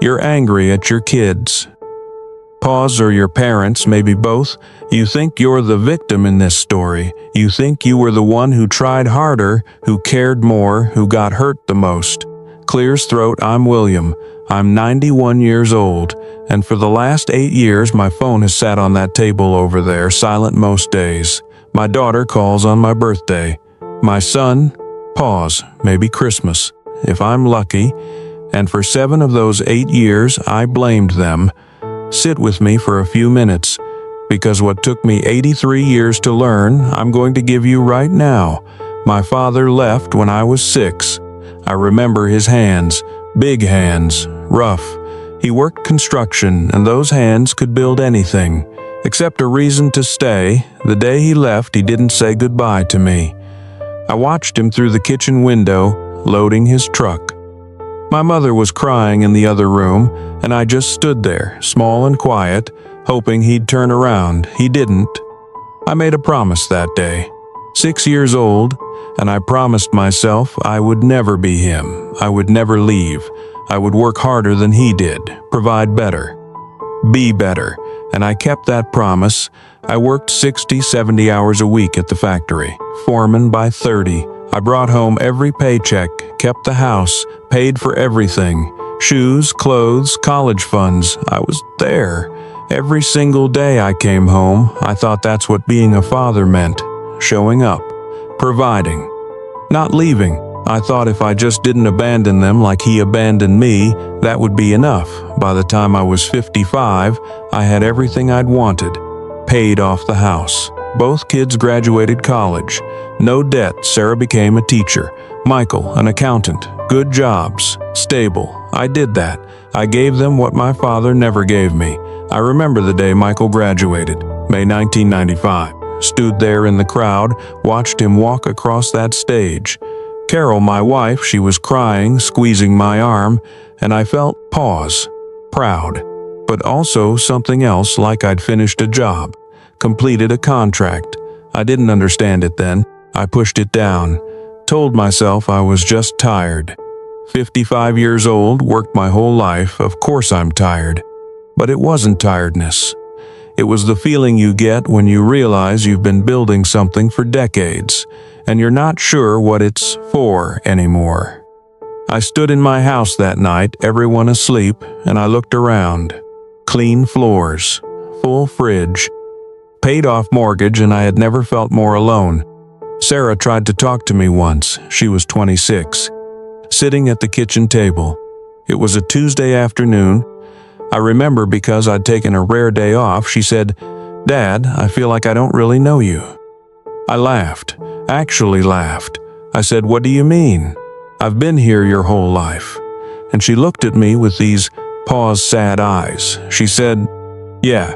You're angry at your kids. Pause, or your parents, maybe both. You think you're the victim in this story. You think you were the one who tried harder, who cared more, who got hurt the most. Clears throat, I'm William. I'm 91 years old, and for the last 8 years my phone has sat on that table over there, silent most days. My daughter calls on my birthday. My son, pause, maybe Christmas, if I'm lucky. And for 7 of those 8 years I blamed them. Sit with me for a few minutes, because what took me 83 years to learn, I'm going to give you right now. My father left when I was 6. I remember his hands, big hands, rough. He worked construction, and those hands could build anything, except a reason to stay. The day he left, he didn't say goodbye to me. I watched him through the kitchen window, loading his truck. My mother was crying in the other room, and I just stood there, small and quiet, hoping he'd turn around. He didn't. I made a promise that day. 6 years old, and I promised myself I would never be him. I would never leave. I would work harder than he did, provide better, be better, and I kept that promise. I worked 60, 70 hours a week at the factory, foreman by 30. I brought home every paycheck, kept the house, paid for everything, shoes, clothes, college funds. I was there. Every single day I came home. I thought that's what being a father meant, showing up, providing, not leaving. I thought if I just didn't abandon them like he abandoned me, that would be enough. By the time I was 55, I had everything I'd wanted, paid off the house. Both kids graduated college. No debt. Sarah became a teacher. Michael, an accountant. Good jobs. Stable. I did that. I gave them what my father never gave me. I remember the day Michael graduated, May 1995. Stood there in the crowd, watched him walk across that stage. Carol, my wife, she was crying, squeezing my arm, and I felt pause, proud, but also something else, like I'd finished a job. Completed a contract. I didn't understand it then. I pushed it down. Told myself I was just tired. 55 years old, worked my whole life. Of course I'm tired. But it wasn't tiredness. It was the feeling you get when you realize you've been building something for decades, and you're not sure what it's for anymore. I stood in my house that night, everyone asleep, and I looked around. Clean floors, full fridge, paid off mortgage, and I had never felt more alone. Sarah tried to talk to me once. She was 26, sitting at the kitchen table. It was a Tuesday afternoon. I remember because I'd taken a rare day off. She said, "Dad, I feel like I don't really know you." I laughed, actually laughed. I said, "What do you mean? I've been here your whole life." And she looked at me with these paused, sad eyes. She said, "Yeah,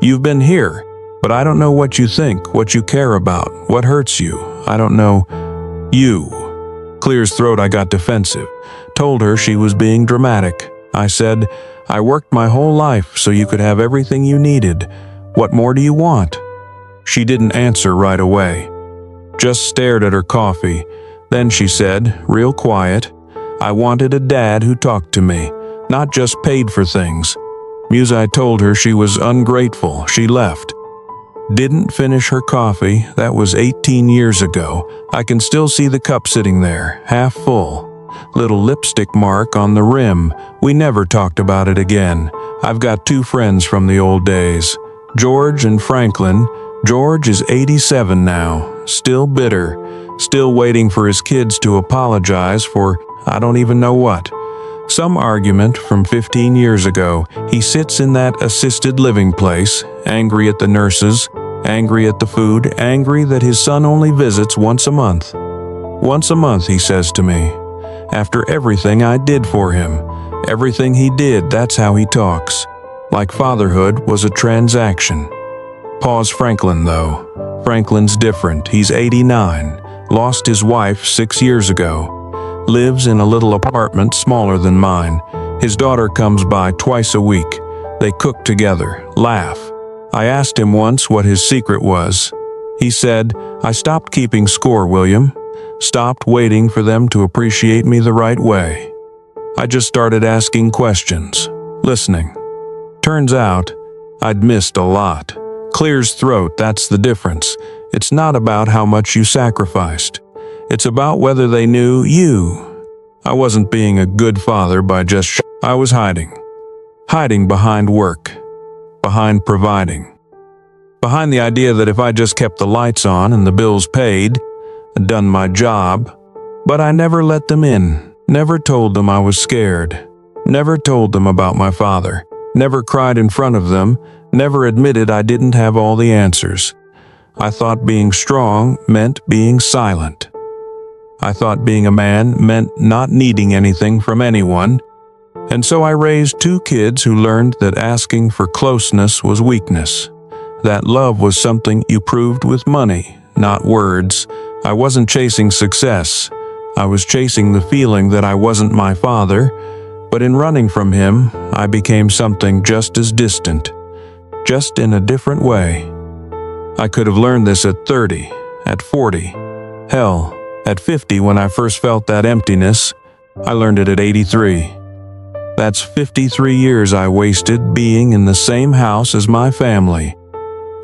you've been here. But I don't know what you think, what you care about, what hurts you. I don't know you." Clears throat, I got defensive. Told her she was being dramatic. I said, "I worked my whole life so you could have everything you needed. What more do you want?" She didn't answer right away. Just stared at her coffee. Then she said, real quiet, "I wanted a dad who talked to me, not just paid for things." I told her she was ungrateful. She left. Didn't finish her coffee. That was 18 years ago. I can still see the cup sitting there, half full. Little lipstick mark on the rim. We never talked about it again. I've got 2 friends from the old days, George and Franklin. George is 87 now, still bitter, still waiting for his kids to apologize for I don't even know what. Some argument from 15 years ago. He sits in that assisted living place, angry at the nurses, angry at the food, angry that his son only visits once a month. Once a month, he says to me. After everything I did for him, everything he did, that's how he talks. Like fatherhood was a transaction. Pause Franklin, though. Franklin's different. He's 89, lost his wife 6 years ago. Lives in a little apartment smaller than mine. His daughter comes by twice a week. They cook together, laugh. I asked him once what his secret was. He said, "I stopped keeping score, William. Stopped waiting for them to appreciate me the right way." I just started asking questions, listening. Turns out, I'd missed a lot. Clears throat, that's the difference. It's not about how much you sacrificed. It's about whether they knew you. I wasn't being a good father by just I was hiding. Hiding behind work. Behind providing. Behind the idea that if I just kept the lights on and the bills paid, I'd done my job. But I never let them in. Never told them I was scared. Never told them about my father. Never cried in front of them. Never admitted I didn't have all the answers. I thought being strong meant being silent. I thought being a man meant not needing anything from anyone. And so I raised 2 kids who learned that asking for closeness was weakness. That love was something you proved with money, not words. I wasn't chasing success. I was chasing the feeling that I wasn't my father, but in running from him, I became something just as distant, just in a different way. I could have learned this at 30, at 40, hell, at 50 when I first felt that emptiness. I learned it at 83. That's 53 years I wasted being in the same house as my family.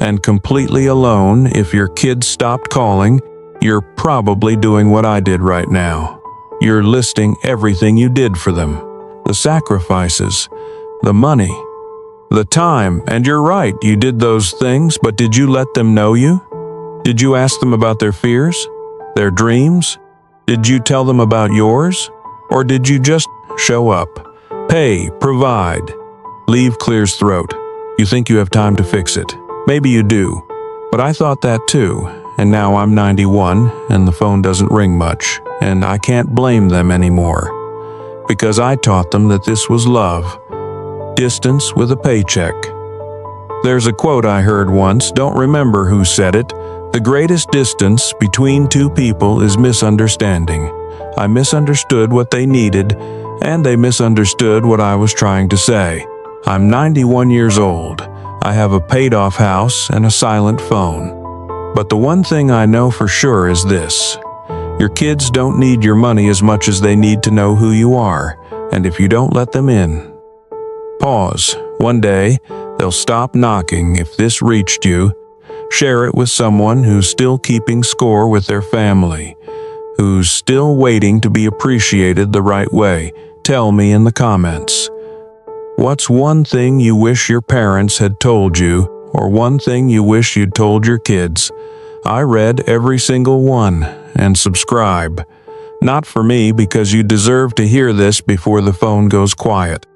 And completely alone. If your kids stopped calling, you're probably doing what I did right now. You're listing everything you did for them. The sacrifices, the money, the time. And you're right, you did those things, but did you let them know you? Did you ask them about their fears, their dreams? Did you tell them about yours? Or did you just show up, pay, provide, leave Clear's throat? You think you have time to fix it. Maybe you do, but I thought that too. And now I'm 91 and the phone doesn't ring much, and I can't blame them anymore. Because I taught them that this was love. Distance with a paycheck. There's a quote I heard once, don't remember who said it. The greatest distance between 2 people is misunderstanding. I misunderstood what they needed, and they misunderstood what I was trying to say. I'm 91 years old. I have a paid-off house and a silent phone. But the one thing I know for sure is this. Your kids don't need your money as much as they need to know who you are, and if you don't let them in. Pause. One day, they'll stop knocking if this reached you. Share it with someone who's still keeping score with their family, who's still waiting to be appreciated the right way. Tell me in the comments. What's one thing you wish your parents had told you, or one thing you wish you'd told your kids? I read every single one, and subscribe. Not for me, because you deserve to hear this before the phone goes quiet.